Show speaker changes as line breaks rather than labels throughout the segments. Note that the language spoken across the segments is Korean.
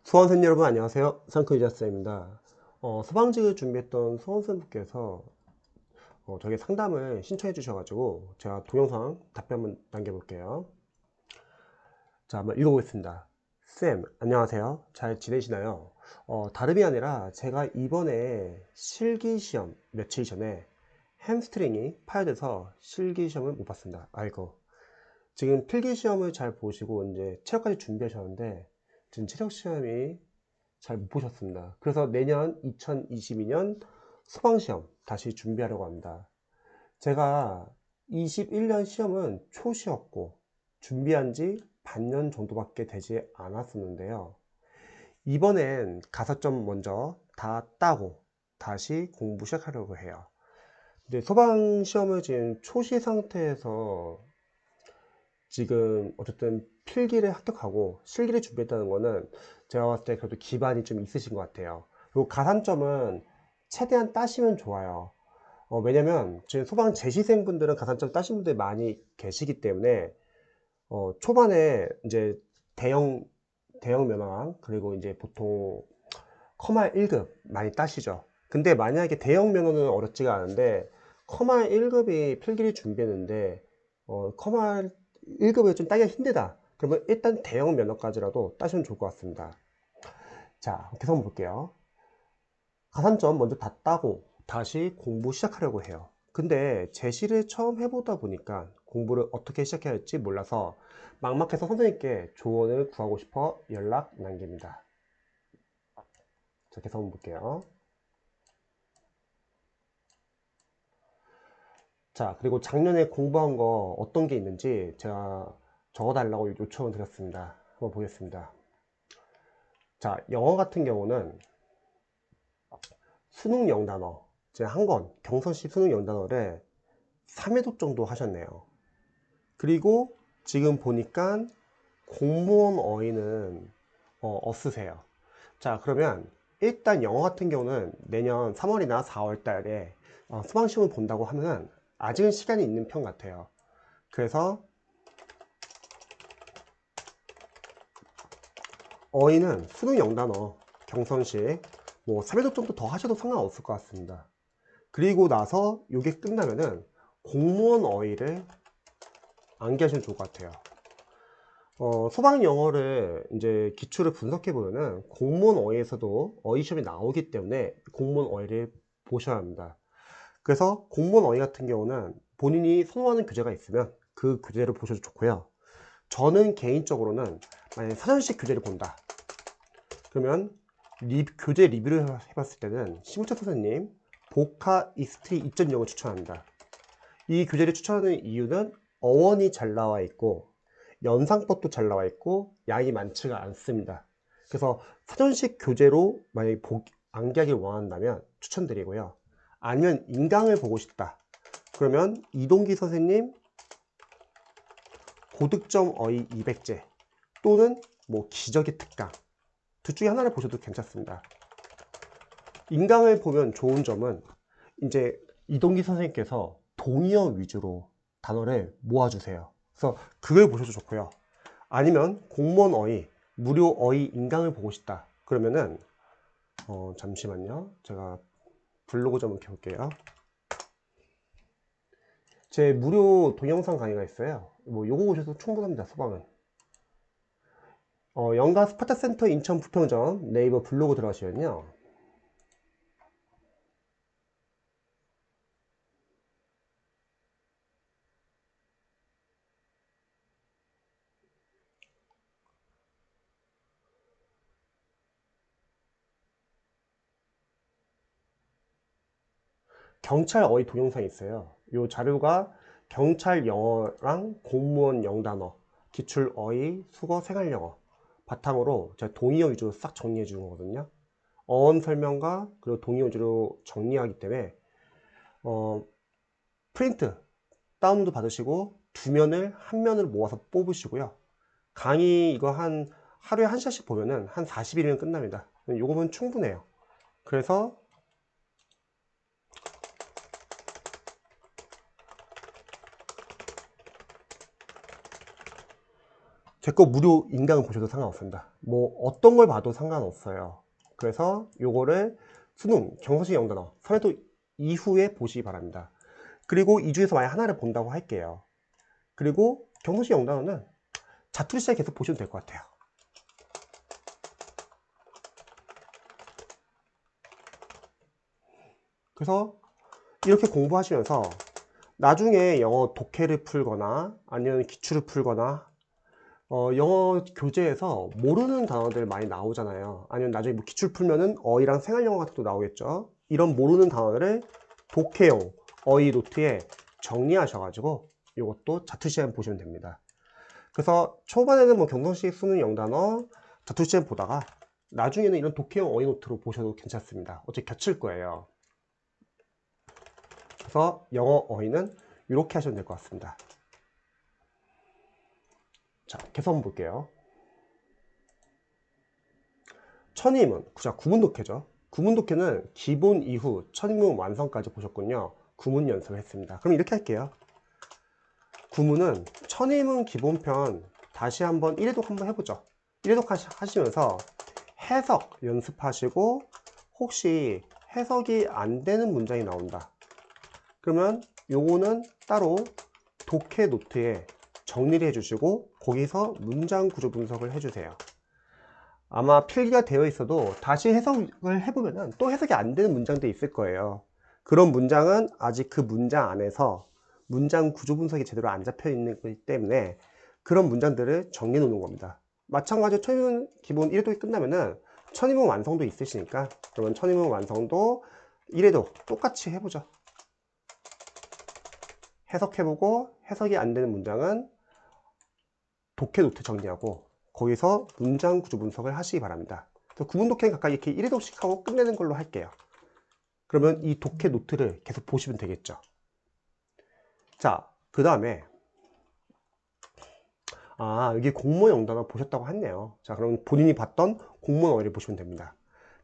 수험생 여러분 안녕하세요. 상크유자쌤입니다. 소방직을 준비했던 수험생분께서 저에게 상담을 신청해 주셔가지고 제가 동영상 답변 한번 남겨볼게요. 자, 한번 읽어보겠습니다. 쌤, 안녕하세요. 잘 지내시나요? 다름이 아니라 제가 이번에 실기시험 며칠 전에 햄스트링이 파열돼서 실기시험을 못 봤습니다. 아이고. 지금 필기시험을 잘 보시고 이제 체력까지 준비하셨는데 지금 체력시험이 잘 못 보셨습니다. 그래서 내년 2022년 소방시험 다시 준비하려고 합니다. 제가 21년 시험은 초시였고 준비한 지 반년 정도밖에 되지 않았었는데요. 이번엔 가산점 먼저 다 따고 다시 공부 시작하려고 해요. 근데 소방시험을 지금 초시 상태에서 지금 어쨌든 필기를 합격하고 실기를 준비했다는 거는 제가 봤을 때 그래도 기반이 좀 있으신 것 같아요. 그리고 가산점은 최대한 따시면 좋아요. 왜냐면 지금 소방 재시생분들은 가산점 따신 분들이 많이 계시기 때문에 초반에 이제 대형 면허랑 그리고 이제 보통 커말 1급 많이 따시죠. 근데 만약에 대형 면허는 어렵지가 않은데 커말 1급이 필기를 준비했는데 커말 1급을 좀 따기가 힘들다. 그러면 일단 대형 면허까지라도 따시면 좋을 것 같습니다. 자, 계속 한번 볼게요. 가산점 먼저 다 따고 다시 공부 시작하려고 해요. 근데 제시를 처음 해보다 보니까 공부를 어떻게 시작해야 할지 몰라서 막막해서 선생님께 조언을 구하고 싶어 연락 남깁니다. 자, 계속 한번 볼게요. 자, 그리고 작년에 공부한 거 어떤 게 있는지 제가 적어달라고 요청을 드렸습니다. 한번 보겠습니다. 자, 영어 같은 경우는 수능 영단어, 이제 한 권, 경서시 수능 영단어를 3회독 정도 하셨네요. 그리고 지금 보니까 공무원 어휘는 없으세요. 자, 그러면 일단 영어 같은 경우는 내년 3월이나 4월 달에 수강시험을 본다고 하면 아직은 시간이 있는 편 같아요. 그래서 어휘는 수능 영단어 경선식 뭐 3회독 정도 더 하셔도 상관없을 것 같습니다. 그리고 나서 이게 끝나면은 공무원 어휘를 암기하시면 좋을 것 같아요. 소방 영어를 이제 기출을 분석해 보면은 공무원 어휘에서도 어휘 시험이 나오기 때문에 공무원 어휘를 보셔야 합니다. 그래서 공무원 어휘 같은 경우는 본인이 선호하는 교재가 있으면 그 교재를 보셔도 좋고요. 저는 개인적으로는 만약에 사전식 교재를 본다. 그러면 교재 리뷰를 해봤을 때는 심우철 선생님 보카 이스트리 2.0을 추천합니다. 이 교재를 추천하는 이유는 어원이 잘 나와 있고 연상법도 잘 나와 있고 양이 많지가 않습니다. 그래서 사전식 교재로 만약에 암기하길 원한다면 추천드리고요. 아니면 인강을 보고 싶다. 그러면 이동기 선생님 고득점 어휘 200제 또는 뭐 기적의 특강 둘 중에 하나를 보셔도 괜찮습니다. 인강을 보면 좋은 점은 이제 이동기 선생님께서 동의어 위주로 단어를 모아주세요. 그래서 그걸 보셔도 좋고요. 아니면 공무원 어휘, 무료 어휘 인강을 보고 싶다. 그러면은 잠시만요. 제가 블로그 좀 이렇게 볼게요. 제 무료 동영상 강의가 있어요. 뭐 요거 보셔도 충분합니다. 소방은. 연가 스파타센터 인천 부평점 네이버 블로그 들어가시면요. 경찰 어휘 동영상이 있어요. 이 자료가 경찰 영어랑 공무원 영단어, 기출 어휘, 수거, 생활 영어 바탕으로 제가 동의어 위주로 싹 정리해 준 거거든요. 어원 설명과 그리고 동의어 위주로 정리하기 때문에 프린트 다운도 받으시고 두 면을 한 면을 모아서 뽑으시고요. 강의 이거 한 하루에 한 시간씩 보면은 한 40일이면 끝납니다. 요거 보면 충분해요. 그래서 제 거 무료 인강 보셔도 상관없습니다. 뭐 어떤 걸 봐도 상관없어요. 그래서 요거를 수능, 경서식 영단어, 선해도 이후에 보시기 바랍니다. 그리고 이 중에서 만약 하나를 본다고 할게요. 그리고 경서식 영단어는 자투리 시작 계속 보셔도 될 것 같아요. 그래서 이렇게 공부하시면서 나중에 영어 독해를 풀거나 아니면 기출을 풀거나 영어 교재에서 모르는 단어들 많이 나오잖아요. 아니면 나중에 뭐 기출 풀면은 어휘랑 생활영어 같은 것도 나오겠죠. 이런 모르는 단어들을 독해용 어휘 노트에 정리하셔가지고 이것도 자투리 시간 보시면 됩니다. 그래서 초반에는 뭐 경성식 수능 영단어 자투리 시간 보다가 나중에는 이런 독해용 어휘 노트로 보셔도 괜찮습니다. 어차피 겹칠 거예요. 그래서 영어 어휘는 이렇게 하시면 될 것 같습니다. 자, 계속 한번 볼게요. 천의문, 자, 구문 독해죠. 구문 독해는 기본 이후 천의문 완성까지 보셨군요. 구문 연습을 했습니다. 그럼 이렇게 할게요. 구문은 천의문 기본편 다시 한번 1회독 한번 해보죠. 1회독 하시면서 해석 연습하시고 혹시 해석이 안 되는 문장이 나온다. 그러면 요거는 따로 독해 노트에 정리를 해주시고 거기서 문장 구조 분석을 해주세요. 아마 필기가 되어 있어도 다시 해석을 해보면 또 해석이 안 되는 문장도 있을 거예요. 그런 문장은 아직 그 문장 안에서 문장 구조 분석이 제대로 안 잡혀 있는 거기 때문에 그런 문장들을 정리해 놓는 겁니다. 마찬가지로 천의문 기본 1회독이 끝나면은 천의문 완성도 있으시니까 그러면 천의문 완성도 1회독 똑같이 해보죠. 해석해보고 해석이 안 되는 문장은 독해 노트 정리하고 거기서 문장 구조 분석을 하시기 바랍니다. 구문 독해는 각각 이렇게 1회독씩 하고 끝내는 걸로 할게요. 그러면 이 독해 노트를 계속 보시면 되겠죠. 자, 그 다음에 여기 공무원 영단어 보셨다고 했네요. 자, 그럼 본인이 봤던 공무원 어휘를 보시면 됩니다.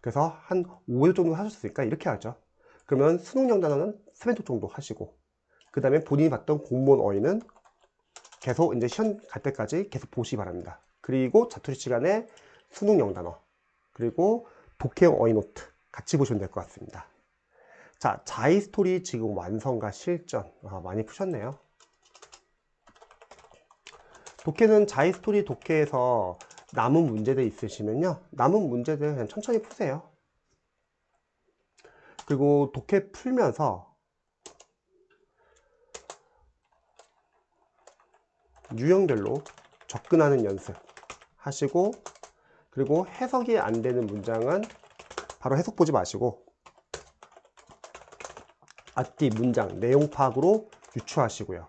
그래서 한 5회독 정도 하셨으니까 이렇게 하죠. 그러면 수능 영단어는 3회독 정도 하시고 그 다음에 본인이 봤던 공무원 어휘는 계속 이제 시험 갈 때까지 계속 보시기 바랍니다. 그리고 자투리 시간에 수능 영단어 그리고 독해용 어휘 노트 같이 보시면 될 것 같습니다. 자, 자이스토리 지금 완성과 실전 많이 푸셨네요. 독해는 자이스토리 독해에서 남은 문제들 있으시면요 남은 문제들 그냥 천천히 푸세요. 그리고 독해 풀면서 유형별로 접근하는 연습 하시고 그리고 해석이 안 되는 문장은 바로 해석 보지 마시고 앞뒤 문장 내용 파악으로 유추하시고요.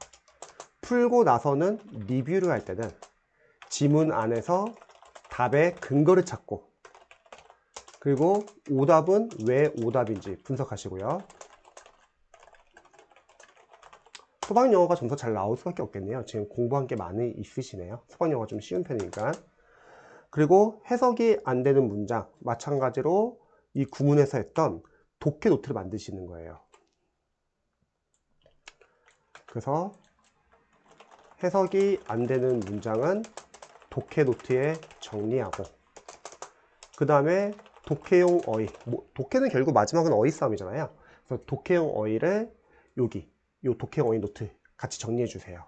풀고 나서는 리뷰를 할 때는 지문 안에서 답의 근거를 찾고 그리고 오답은 왜 오답인지 분석하시고요. 소방영어가 좀 더 잘 나올 수밖에 없겠네요. 지금 공부한 게 많이 있으시네요. 소방영어가 좀 쉬운 편이니까. 그리고 해석이 안 되는 문장 마찬가지로 이 구문에서 했던 독해 노트를 만드시는 거예요. 그래서 해석이 안 되는 문장은 독해 노트에 정리하고 그 다음에 독해용 어휘 독해는 결국 마지막은 어휘 싸움이잖아요. 그래서 독해용 어휘를 여기 요 독해용 어휘 노트 같이 정리해 주세요.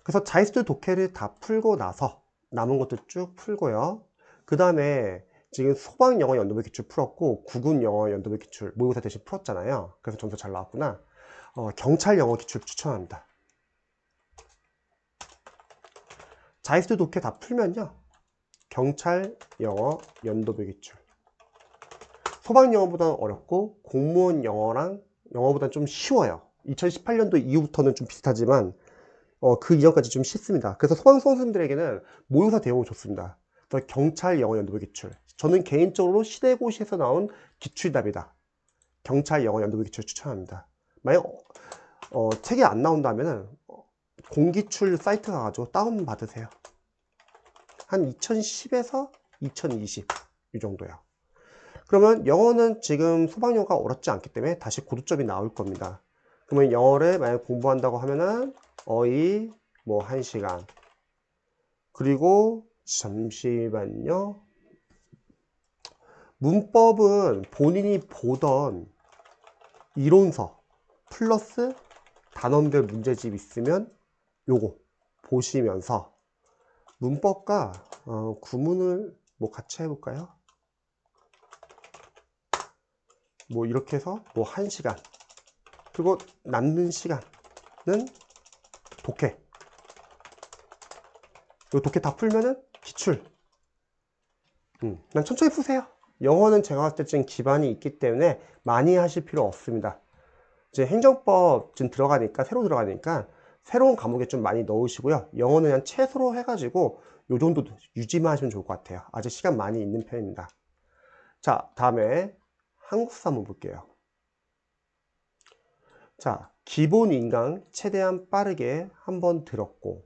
그래서 자이스토리 독해를 다 풀고 나서 남은 것도 쭉 풀고요. 그 다음에 지금 소방영어 연도별 기출 풀었고 국은영어 연도별 기출 모의고사 대신 풀었잖아요. 그래서 점수 잘 나왔구나. 경찰영어 기출 추천합니다. 자이스토리 독해 다 풀면요 경찰영어 연도별 기출 소방영어보다는 어렵고 공무원 영어보다는 좀 쉬워요. 2018년도 이후부터는 좀 비슷하지만 그 이전까지 좀 쉽습니다. 그래서 소방 선생님들에게는 모의고사 대응이 좋습니다. 경찰 영어 연도별 기출 저는 개인적으로 시대고시에서 나온 기출답이다. 경찰 영어 연도별 기출 추천합니다. 만약 책이 안 나온다면은 공기출 사이트 가가지고 다운 받으세요. 한 2010에서 2020 이 정도요. 그러면 영어는 지금 소방영어가 어렵지 않기 때문에 다시 고득점이 나올 겁니다. 그러면 영어를 만약 공부한다고 하면은 어휘 뭐 1시간 그리고 잠시만요. 문법은 본인이 보던 이론서 플러스 단원별 문제집 있으면 요거 보시면서 문법과 구문을 뭐 같이 해볼까요? 뭐 이렇게 해서 뭐 1시간, 그리고 남는 시간은 독해. 요 독해 다 풀면은 기출. 난 천천히 푸세요. 영어는 제가 봤을 때 지금 기반이 있기 때문에 많이 하실 필요 없습니다. 이제 행정법 지금 새로 들어가니까 새로운 과목에 좀 많이 넣으시고요. 영어는 그냥 최소로 해가지고 요 정도 유지만 하시면 좋을 것 같아요. 아직 시간 많이 있는 편입니다. 자, 다음에 한국사 한번 볼게요. 자, 기본 인강 최대한 빠르게 한번 들었고,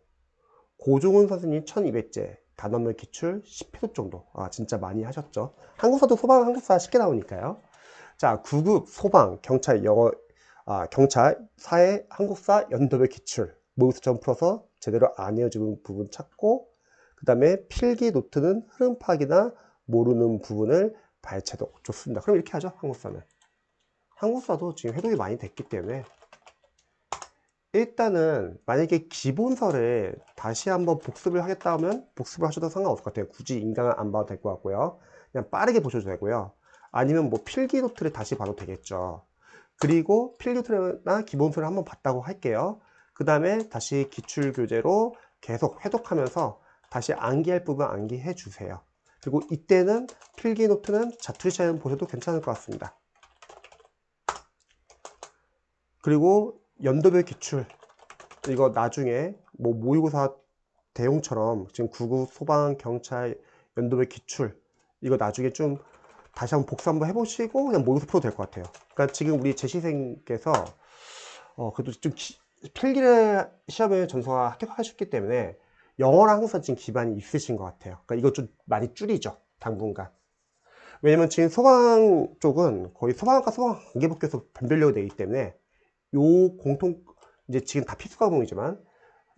고종훈 선생님 1200제, 단원별 기출 10회독 정도. 진짜 많이 하셨죠. 한국사도 소방 한국사 쉽게 나오니까요. 자, 9급 소방, 경찰 영어, 경찰, 사회, 한국사, 연도별 기출. 모의고사처럼 풀어서 제대로 안 외워지는 부분 찾고, 그 다음에 필기 노트는 흐름 파악이나 모르는 부분을 발췌독. 좋습니다. 그럼 이렇게 하죠, 한국사는. 한국사도 지금 회독이 많이 됐기 때문에 일단은 만약에 기본서를 다시 한번 복습을 하겠다 하면 복습을 하셔도 상관없을 것 같아요. 굳이 인강을 안 봐도 될 것 같고요. 그냥 빠르게 보셔도 되고요. 아니면 뭐 필기 노트를 다시 봐도 되겠죠. 그리고 필기 노트나 기본서를 한번 봤다고 할게요. 그 다음에 다시 기출 교재로 계속 회독하면서 다시 암기할 부분 암기해 주세요. 그리고 이때는 필기 노트는 자투리 시간 보셔도 괜찮을 것 같습니다. 그리고 연도별 기출, 이거 나중에 뭐 모의고사 대용처럼 지금 9급 소방 경찰 연도별 기출, 이거 나중에 좀 다시 한번 복습 한번 해보시고 그냥 모의고사 풀어도 될 것 같아요. 그러니까 지금 우리 제시생께서 그래도 좀 필기를 시험에 전수가 합격하셨기 때문에 영어랑 한국사 지금 기반이 있으신 것 같아요. 그러니까 이거 좀 많이 줄이죠, 당분간. 왜냐면 지금 소방 쪽은 거의 소방학과 소방관계법규에서 변별력이 되기 때문에 요 이제 지금 다 필수 과목이지만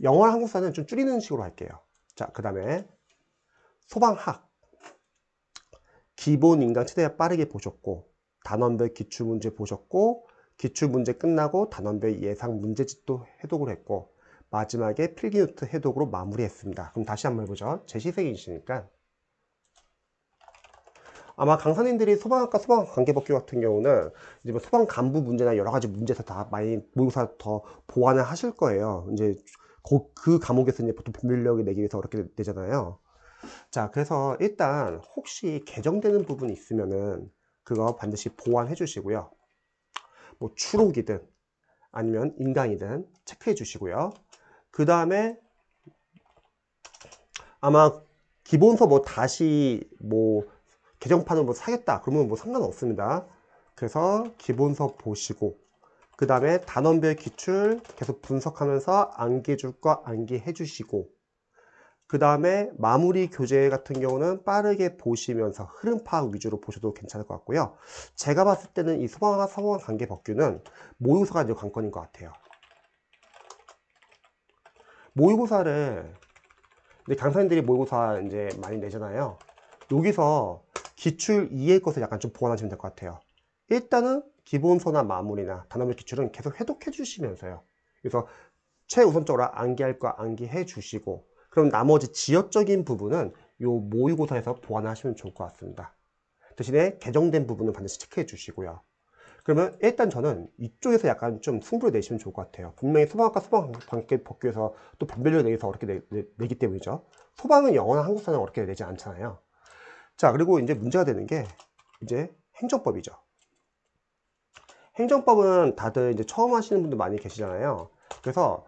영어랑 한국사는 좀 줄이는 식으로 할게요. 자, 그 다음에 소방학 기본 인강 최대한 빠르게 보셨고, 단원별 기출문제 보셨고, 기출문제 끝나고 단원별 예상 문제집도 해독을 했고, 마지막에 필기노트 해독으로 마무리했습니다. 그럼 다시 한번 해보죠. 제 시생이시니까 아마 강사님들이 소방학과 소방관계법규 같은 경우는 이제 뭐 소방 간부 문제나 여러 가지 문제에서 다 많이 모의고사 더 보완을 하실 거예요. 이제 그 과목에서 이제 보통 변별력을 내기 위해서 그렇게 되잖아요. 자, 그래서 일단 혹시 개정되는 부분이 있으면은 그거 반드시 보완해 주시고요. 뭐 추록이든 아니면 인강이든 체크해 주시고요. 그 다음에 아마 기본서 뭐 다시 뭐 개정판을 뭐 사겠다 그러면 뭐 상관없습니다. 그래서 기본서 보시고 그 다음에 단원별 기출 계속 분석하면서 암기해 줄 거 암기해 주시고, 그 다음에 마무리 교재 같은 경우는 빠르게 보시면서 흐름 파악 위주로 보셔도 괜찮을 것 같고요. 제가 봤을 때는 이 소방과 소방관계법규는 모의고사가 이제 관건인 것 같아요. 모의고사를 근데 강사님들이 모의고사 이제 많이 내잖아요. 여기서 기출 이해의 것을 약간 좀 보완하시면 될 것 같아요. 일단은 기본서나 마무리나 단원별 기출은 계속 해독해 주시면서요. 그래서 최우선적으로 암기할 거 암기해 주시고, 그럼 나머지 지역적인 부분은 요 모의고사에서 보완하시면 좋을 것 같습니다. 대신에 개정된 부분은 반드시 체크해 주시고요. 그러면 일단 저는 이쪽에서 약간 좀 승부를 내시면 좋을 것 같아요. 분명히 소방학과 소방관계법규에서 또 변별력을 내서 어렵게 내기 때문이죠. 소방은 영어나 한국사는 어렵게 내지 않잖아요. 자, 그리고 이제 문제가 되는 게 이제 행정법이죠. 행정법은 다들 이제 처음 하시는 분들 많이 계시잖아요. 그래서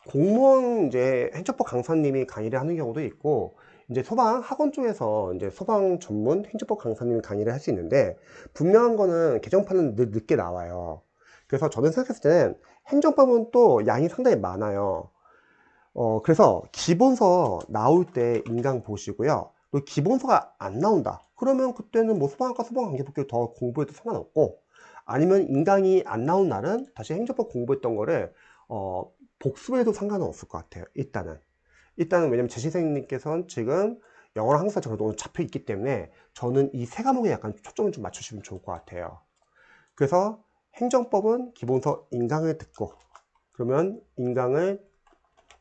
공무원 이제 행정법 강사님이 강의를 하는 경우도 있고, 이제 소방 학원 쪽에서 이제 소방 전문 행정법 강사님이 강의를 할 수 있는데, 분명한 거는 개정판은 늘 늦게 나와요. 그래서 저는 생각했을 때는 행정법은 또 양이 상당히 많아요. 그래서 기본서 나올 때 인강 보시고요. 또 기본서가 안 나온다 그러면 그때는 뭐 소방학과 소방관계법규를 더 공부해도 상관없고, 아니면 인강이 안 나온 날은 다시 행정법 공부했던 거를 복습해도 상관은 없을 것 같아요. 일단은 왜냐면 제 선생님께서는 지금 영어랑 한국사 저도 오늘 잡혀 있기 때문에 저는 이 세 과목에 약간 초점을 좀 맞추시면 좋을 것 같아요. 그래서 행정법은 기본서 인강을 듣고, 그러면 인강을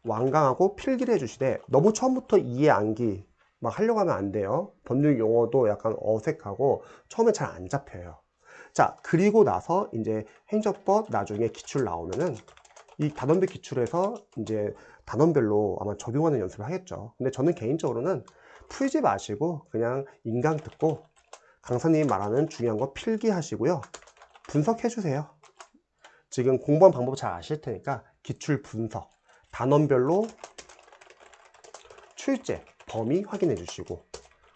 완강하고 필기를 해주시되 너무 처음부터 이해 암기 막 하려고 하면 안 돼요. 법률 용어도 약간 어색하고 처음에 잘 안 잡혀요. 자, 그리고 나서 이제 행정법 나중에 기출 나오면은 이 단원별 기출에서 이제 단원별로 아마 적용하는 연습을 하겠죠. 근데 저는 개인적으로는 풀지 마시고 그냥 인강 듣고 강사님이 말하는 중요한 거 필기하시고요. 분석해 주세요. 지금 공부한 방법 잘 아실 테니까 기출 분석, 단원별로 출제, 범위 확인해 주시고,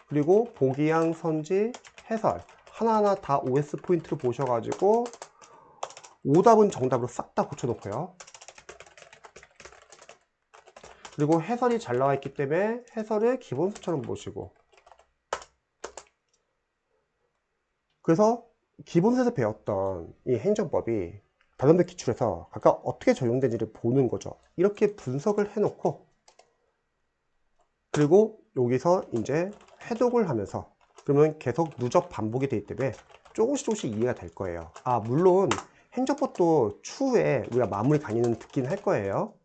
그리고 보기양, 선지, 해설 하나하나 다 OS 포인트로 보셔가지고 오답은 정답으로 싹 다 고쳐놓고요. 그리고 해설이 잘 나와 있기 때문에 해설을 기본서처럼 보시고, 그래서 기본서에서 배웠던 이 행정법이 단원별 기출에서 각각 어떻게 적용되는지를 보는 거죠. 이렇게 분석을 해놓고, 그리고 여기서 이제 해독을 하면서, 그러면 계속 누적 반복이 되기 때문에 조금씩 이해가 될 거예요. 아, 물론 행정법도 추후에 우리가 마무리 강의는 듣긴 할 거예요.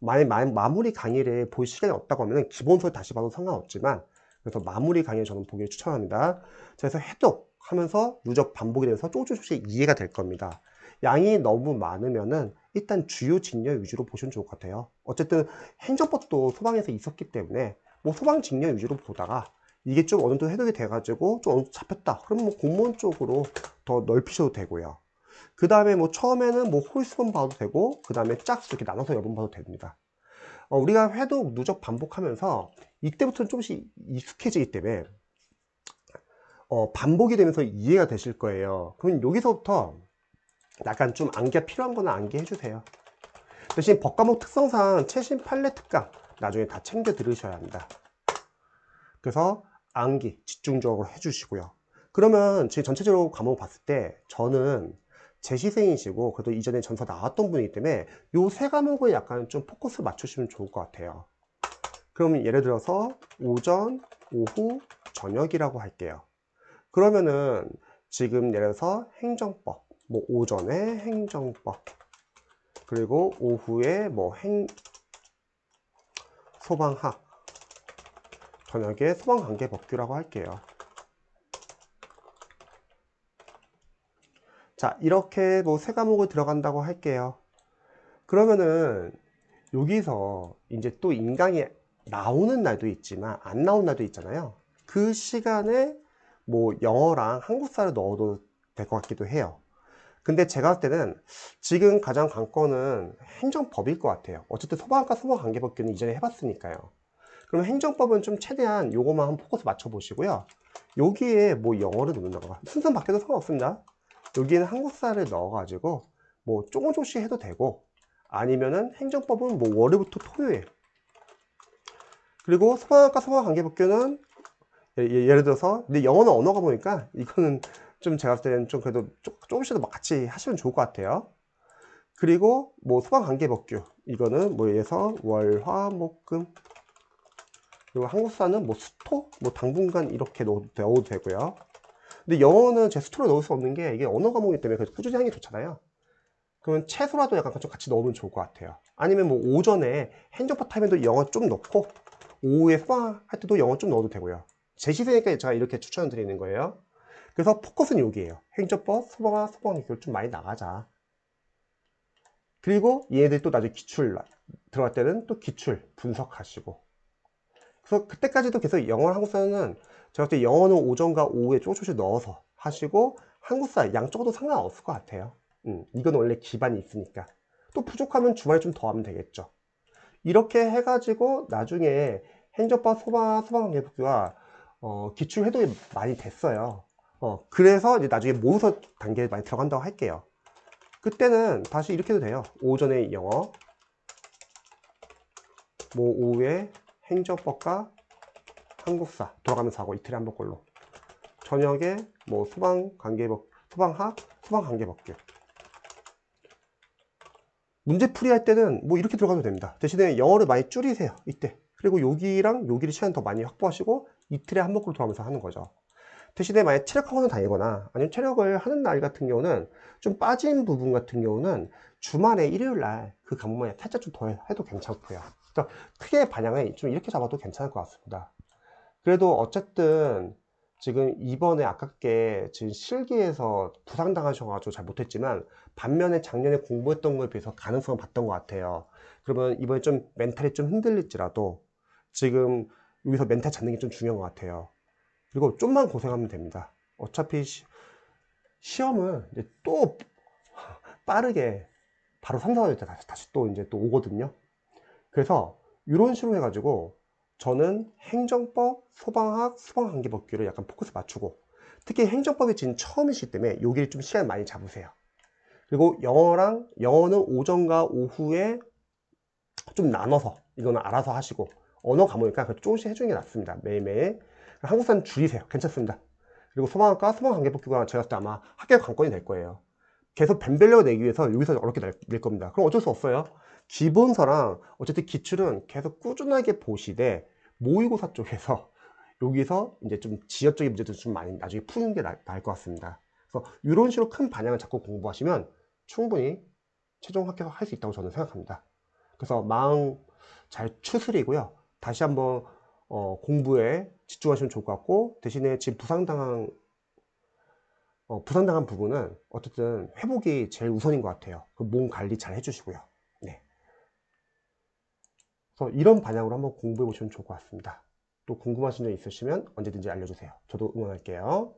만약 마무리 강의를 볼 시간이 없다고 하면 기본서 다시 봐도 상관없지만, 그래서 마무리 강의를 저는 보기를 추천합니다. 그래서 해독하면서 누적 반복이 되면서 조금씩 이해가 될 겁니다. 양이 너무 많으면은 일단 주요 직렬 위주로 보시면 좋을 것 같아요. 어쨌든 행정법도 소방에서 있었기 때문에 뭐 소방 직렬 위주로 보다가 이게 좀 어느 정도 해독이 돼가지고 좀 어느 정도 잡혔다. 그러면 뭐 공무원 쪽으로 더 넓히셔도 되고요. 그 다음에 뭐 처음에는 뭐 홀수만 봐도 되고, 그 다음에 짝수 이렇게 나눠서 여러 번 봐도 됩니다. 우리가 해독 누적 반복하면서 이때부터는 조금씩 익숙해지기 때문에 반복이 되면서 이해가 되실 거예요. 그럼 여기서부터 약간 좀 암기가 필요한 거는 암기 해주세요. 대신 법과목 특성상 최신 판례 특강 나중에 다 챙겨 들으셔야 합니다. 그래서 암기 집중적으로 해주시고요. 그러면 제 전체적으로 과목 봤을 때 저는 제 시생이시고 그래도 이전에 전서 나왔던 분이기 때문에 요 세 과목을 약간 좀 포커스 맞추시면 좋을 것 같아요. 그러면 예를 들어서 오전, 오후, 저녁이라고 할게요. 그러면은 지금 예를 들어서 행정법, 뭐 오전에 행정법, 그리고 오후에 뭐 소방학, 저녁에 소방관계법규라고 할게요. 자, 이렇게 뭐 세 과목을 들어간다고 할게요. 그러면은 여기서 이제 또 인강이 나오는 날도 있지만 안 나오는 날도 있잖아요. 그 시간에 뭐 영어랑 한국사를 넣어도 될 것 같기도 해요. 근데 제가 할 때는 지금 가장 관건은 행정법일 것 같아요. 어쨌든 소방학과 소방관계법규는 이전에 해봤으니까요. 그럼 행정법은 좀 최대한 요거만 한번 포커스 맞춰 보시고요. 여기에 뭐 영어를 넣는다거나 순서 바뀌어도 상관없습니다. 여기에는 한국사를 넣어가지고 뭐 조금씩 해도 되고, 아니면은 행정법은 뭐 월요일부터 토요일, 그리고 소방학과 소방관계법규는 예를 들어서, 근데 영어는 언어가 보니까 이거는 좀 제가 봤을 때는 좀 그래도 조금씩 더 같이 하시면 좋을 것 같아요. 그리고 뭐 소방관계법규 이거는 뭐 예서 월화목금, 그리고 한국사는 뭐 수토, 뭐 당분간 이렇게 넣어도 되고요. 근데 영어는 제 수토로 넣을 수 없는 게 이게 언어 과목이기 때문에 꾸준히 하는 게 좋잖아요. 그러면 채소라도 약간 좀 같이 넣으면 좋을 것 같아요. 아니면 뭐 오전에 행정법 타임에도 영어 좀 넣고 오후에 소방할 때도 영어 좀 넣어도 되고요. 제 시세니까 제가 이렇게 추천을 드리는 거예요. 그래서 포커스는 여기에요. 행정법, 소방 이걸 좀 많이 나가자. 그리고 얘네들이 또 나중에 기출 들어갈 때는 또 기출 분석하시고, 그래서 그때까지도 계속 영어랑 한국사는 제가 볼 때 영어는 오전과 오후에 조금씩 넣어서 하시고, 한국사 양쪽으로도 상관없을 것 같아요. 이건 원래 기반이 있으니까. 또 부족하면 주말에 좀 더 하면 되겠죠. 이렇게 해가지고 나중에 행정법 소방관계법규가 기출 해독이 많이 됐어요. 그래서 이제 나중에 모의서 단계에 많이 들어간다고 할게요. 그때는 다시 이렇게 해도 돼요. 오전에 영어, 뭐 오후에 행정법과 한국사 돌아가면서 하고 이틀에 한 번꼴로, 저녁에 뭐 소방학, 소방관계법규. 문제풀이 할 때는 뭐 이렇게 들어가도 됩니다. 대신에 영어를 많이 줄이세요. 이때 그리고 여기랑 여기를 시간 더 많이 확보하시고 이틀에 한 번꼴 돌아오면서 하는 거죠. 대신에 만약 체력 학원을 다니거나 아니면 체력을 하는 날 같은 경우는 좀 빠진 부분 같은 경우는 주말에 일요일 날 그 과목만 살짝 좀 더 해도 괜찮고요. 그래서 크게 반향을 좀 이렇게 잡아도 괜찮을 것 같습니다. 그래도 어쨌든 지금 이번에 아깝게 지금 실기에서 부상당하셔가지고 잘 못했지만 반면에 작년에 공부했던 거에 비해서 가능성을 봤던 것 같아요. 그러면 이번에 좀 멘탈이 좀 흔들릴지라도 지금 여기서 멘탈 잡는 게 좀 중요한 것 같아요. 그리고 좀만 고생하면 됩니다. 어차피 시험은 이제 또 빠르게 바로 3, 4월 때 다시 또 이제 또 오거든요. 그래서 이런 식으로 해가지고 저는 행정법, 소방학, 소방관계법규를 약간 포커스 맞추고 특히 행정법이 지금 처음이시기 때문에 여기를 좀 시간 많이 잡으세요. 그리고 영어는 오전과 오후에 좀 나눠서 이거는 알아서 하시고 언어 과목이니까 조금씩 해주는 게 낫습니다. 매일매일. 한국사는 줄이세요. 괜찮습니다. 그리고 소방학과 소방관계법규가 제가 봤을 때 아마 합격 관건이 될 거예요. 계속 뱀벨력을 내기 위해서 여기서 어렵게 낼 겁니다. 그럼 어쩔 수 없어요. 기본서랑 어쨌든 기출은 계속 꾸준하게 보시되 모의고사 쪽에서 여기서 이제 좀 지역적인 문제도 좀 많이 나중에 푸는 게 나을 것 같습니다. 그래서 이런 식으로 큰 반향을 잡고 공부하시면 충분히 최종 합격할 수 있다고 저는 생각합니다. 그래서 마음 잘 추스리고요. 다시 한번 공부에 집중하시면 좋을 것 같고 대신에 지금 부상당한 부분은 어쨌든 회복이 제일 우선인 것 같아요. 그 몸 관리 잘 해주시고요. 네. 그래서 이런 방향으로 한번 공부해 보시면 좋을 것 같습니다. 또 궁금하신 점 있으시면 언제든지 알려주세요. 저도 응원할게요.